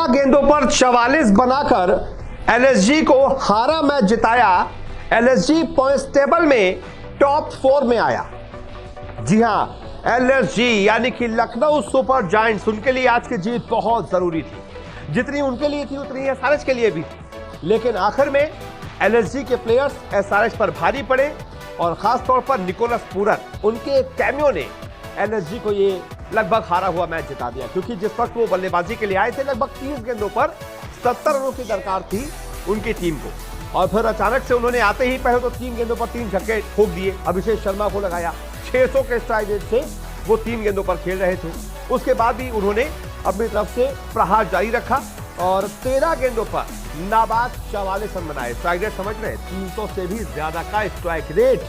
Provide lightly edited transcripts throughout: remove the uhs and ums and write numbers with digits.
13 गेंदों पर 44 बनाकर एलएसजी को हारा मैच जिताया। एलएसजी पॉइंट्स टेबल में टॉप 4 में आया। जी हां, एलएसजी यानी कि लखनऊ सुपर जायंट्स, उनके लिए आज की जीत बहुत जरूरी थी। जितनी उनके लिए थी उतनी एसआरएच के लिए भी थी, लेकिन आखिर में एलएसजी के प्लेयर्स एसआरएच पर भारी पड़े और खासतौर पर निकोलस पूरन, उनके कैमियो ने एलएसजी को ये लगभग हारा हुआ मैच जिता दिया। क्योंकि जिस वक्त वो बल्लेबाजी के लिए आए थे, लगभग 30 गेंदों पर 70 रनों की दरकार थी उनकी टीम को, और फिर अचानक से उन्होंने आते ही पहले तो 3 गेंदों पर 3 छक्के ठोक दिए। अभिषेक शर्मा को लगाया, 600 के स्ट्राइक रेट से वो 3 गेंदों पर खेल रहे थे। उसके बाद भी उन्होंने अपनी तरफ से प्रहार जारी रखा और 13 गेंदों पर नाबाद 44 रन बनाए। स्ट्राइक रेट समझ रहे, 300 से भी ज्यादा का स्ट्राइक रेट।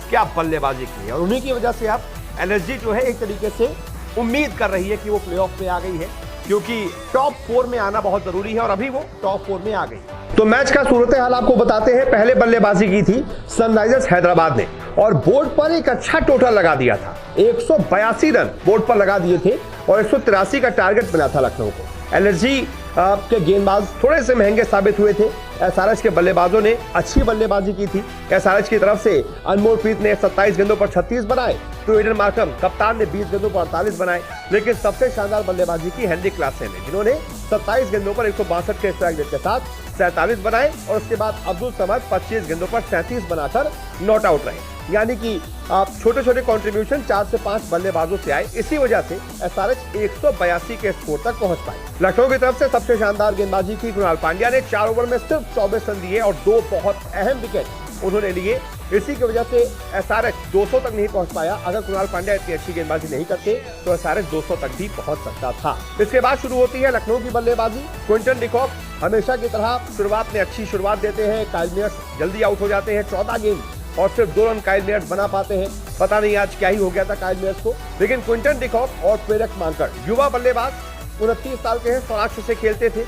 क्या बल्लेबाजी की है, और उन्हीं की वजह से अब एलएसजी जो है एक तरीके से उम्मीद कर रही है कि वो प्लेऑफ में आ गई है, क्योंकि टॉप 4 में आना बहुत जरूरी है और अभी वो टॉप 4 में आ गई। तो मैच का सूरत हाल आपको बताते हैं। पहले बल्लेबाजी की थी सनराइजर्स हैदराबाद ने और बोर्ड पर एक अच्छा टोटल लगा दिया था। 182 रन बोर्ड पर लगा दिए थे और 183 का टारगेट मिला था लखनऊ को। एलएसजी के गेंदबाज थोड़े से महंगे साबित हुए थे। एसआरएच के बल्लेबाजों ने अच्छी बल्लेबाजी की थी। एसआरएच की तरफ से अनमोलप्रीत ने 27 गेंदों पर 36 बनाए, तो एडन मार्कम कप्तान ने 20 गेंदों पर 48 बनाए। लेकिन सबसे शानदार बल्लेबाजी की हेनरी क्लासेन ने, जिन्होंने 27 गेंदों पर 162 के स्ट्राइक रेट के साथ 47 बनाए, और उसके बाद अब्दुल समद 25 गेंदों पर 37 बनाकर नॉट आउट रहे। यानी कि छोटे छोटे कंट्रीब्यूशन 4 से 5 बल्लेबाजों से आए। इसी वजह से एसआरएच 182 के स्कोर तक पहुंच पाई। लखनऊ की तरफ से सबसे शानदार गेंदबाजी की कृणाल पांड्या ने। 4 ओवर में सिर्फ 24 रन दिए और 2 बहुत अहम विकेट उन्होंने लिए। इसी की वजह से एसआरएच 200 तक नहीं पहुंच पाया। अगर कृणाल पांड्या इतनी अच्छी गेंदबाजी नहीं करते तो एसआरएच 200 तक भी पहुंच सकता था। इसके बाद शुरू होती है लखनऊ की बल्लेबाजी। क्विंटन डिकॉक हमेशा की तरह शुरुआत में अच्छी शुरुआत देते हैं। काइल मेयर्स जल्दी आउट हो जाते हैं। 14 गेंद और सिर्फ 2 रन काइल मेयर्स बना पाते हैं। पता नहीं आज क्या ही हो गया था काइल मेयर्स को। लेकिन क्विंटन डिकॉक और प्रेरक मानकर, युवा बल्लेबाज, 29 साल के हैं, स्वराष्ट्र से खेलते थे,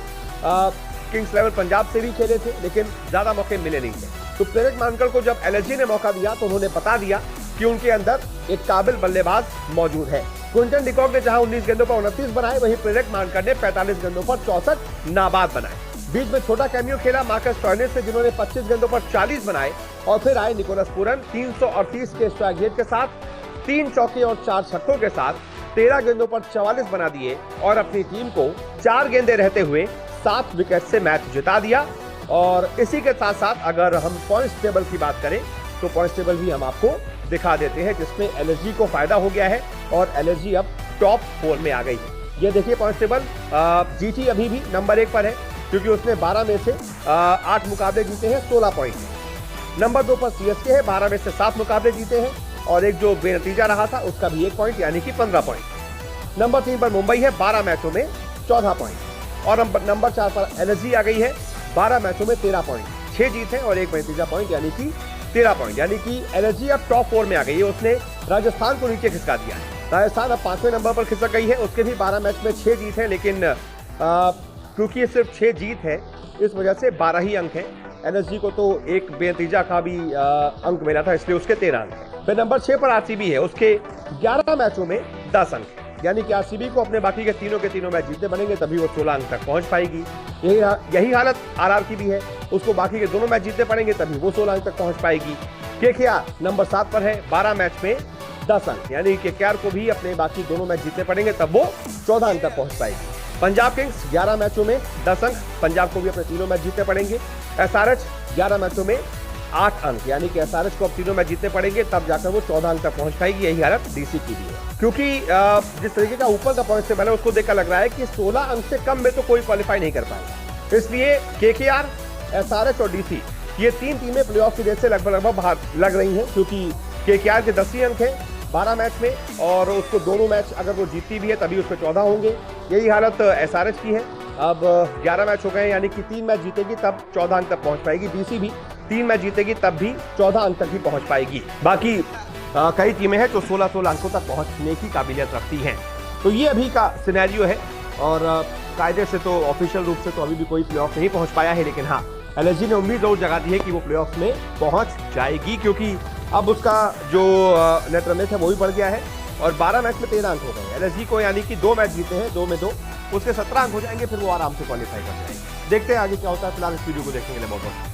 किंग्स लेवल पंजाब से भी खेले थे, लेकिन ज्यादा मौके मिले नहीं थे। तो प्रेरक मानकर को जब एलएसजी ने मौका दिया तो उन्होंने बता दिया कि उनके अंदर एक काबिल बल्लेबाज मौजूद है। क्विंटन डिकॉक ने जहां 19 गेंदों पर 29 बनाए, वहीं प्रेरक मानकर ने 45 गेंदों पर 64 नाबाद बनाए। बीच में छोटा कैमियो खेला मार्कस टॉयनेस से, जिन्होंने 25 गेंदों पर 40 बनाए, और फिर आए निकोलस पूरन 338 के स्ट्राइक रेट के साथ, 3 चौके और 4 छक्कों के साथ 13 गेंदों पर 44 बना दिए और अपनी टीम को 4 गेंदें रहते हुए 7 विकेट से मैच जिता दिया। और इसी के साथ साथ अगर हम पॉइंट्स टेबल की बात करें तो पॉइंट्स टेबल भी हम आपको दिखा देते हैं, जिसमें एलएसजी को फायदा हो गया है और एलएसजी अब टॉप 4 में आ गई है। ये देखिए पॉइंट्स टेबल। जीटी अभी भी नंबर 1 पर है, क्योंकि उसने 12 में से 8 मुकाबले जीते हैं, 16 पॉइंट है। नंबर 2 पर सीएसके है, 12 में से 7 मुकाबले जीते हैं, और एक जो बेनतीजा रहा था उसका भी 1 पॉइंट, यानी कि 15 पॉइंट। नंबर 3 पर मुंबई है, 12 मैचों में 14 पॉइंट। और नंबर 4 पर एलएसजी आ गई है, 12 मैचों में 13 पॉइंट, 6 जीत है और 1 बेनतीजा पॉइंट, यानी कि 13 पॉइंट। यानी कि एलएसजी अब टॉप 4 में आ गई है। उसने राजस्थान को नीचे खिसका दिया है। राजस्थान अब 5वें नंबर पर खिसक गई है। उसके भी 12 मैच में 6 जीत है, लेकिन क्योंकि सिर्फ 6 जीत है, इस वजह से 12 ही अंक है। एलएसजी को तो एक बेनतीजा का भी अंक मिला था, इसलिए उसके 13 अंक है। फिर नंबर 6 पर आरसीबी है, उसके 11 मैचों में 10 अंक है। यानी कि आरसीबी को अपने बाकी के तीनों मैच जीतने बनेंगे, तभी वो 16 अंक तक पहुंच पाएगी। यही हालत आरआर की भी है, उसको बाकी के दोनों मैच जीतने पड़ेंगे, तभी वो 16 अंक तक पहुंच पाएगी। केकेआर नंबर 7 पर है, 12 मैच में 10 अंक, यानी केकेआर को भी अपने बाकी दोनों मैच जीतने पड़ेंगे, तब वो 14 अंक तक पहुंच पाएगी। पंजाब किंग्स 11 मैचों में 10 अंक, पंजाब को भी अपने तीनों मैच जीतने पड़ेंगे। एसआरएच 11 मैचों में 8 अंक, यानी कि एसआरएच को अब तीनों मैच जीतने पड़ेंगे, तब जाकर वो 14 अंक तक पहुंच पाएगी। यही हालत डीसी की भी है, क्योंकि जिस तरीके का ऊपर का पॉइंट टेबल है, उसको देखकर लग रहा है कि 16 अंक से कम में तो कोई क्वालिफाई नहीं कर पाएगा। इसलिए केकेआर, एसआरएच और डीसी, ये 3 टीमें प्लेऑफ की रेस से लगभग बाहर लग रही हैं, क्योंकि केकेआर के 10 ही अंक हैं 12 मैच में, और उसको दोनों मैच अगर वो जीतती भी है तभी उसमें 14 होंगे। यही हालत एसआरएच की है। अब 11 मैच हो गए, यानी कि 3 मैच जीतेगी तब 14 अंक तक पहुंच पाएगी। डीसी भी 3 मैच जीतेगी तब भी 14 अंक तक ही पहुंच पाएगी। बाकी कई टीमें हैं जो 16-16 अंकों तक पहुंचने की काबिलियत रखती हैं। तो ये अभी का सिनेरियो है, और कायदे से तो ऑफिशियल रूप से तो अभी भी कोई प्लेऑफ नहीं पहुंच पाया है, लेकिन हाँ, एलएसजी ने उम्मीद जरूर जगा दी है कि वो प्लेऑफ में पहुंच जाएगी, क्योंकि अब उसका जो नेट रन रेट है वो भी बढ़ गया है और 12 मैच में 13 अंक हो गए एलएसजी को, यानी कि 2 मैच जीते हैं, 2 में 2 उसके 17 अंक हो जाएंगे, फिर वो आराम से क्वालिफाई कर जाएंगे। देखते हैं आगे क्या होता है। फिलहाल इस वीडियो को देखने के लिए बहुत बहुत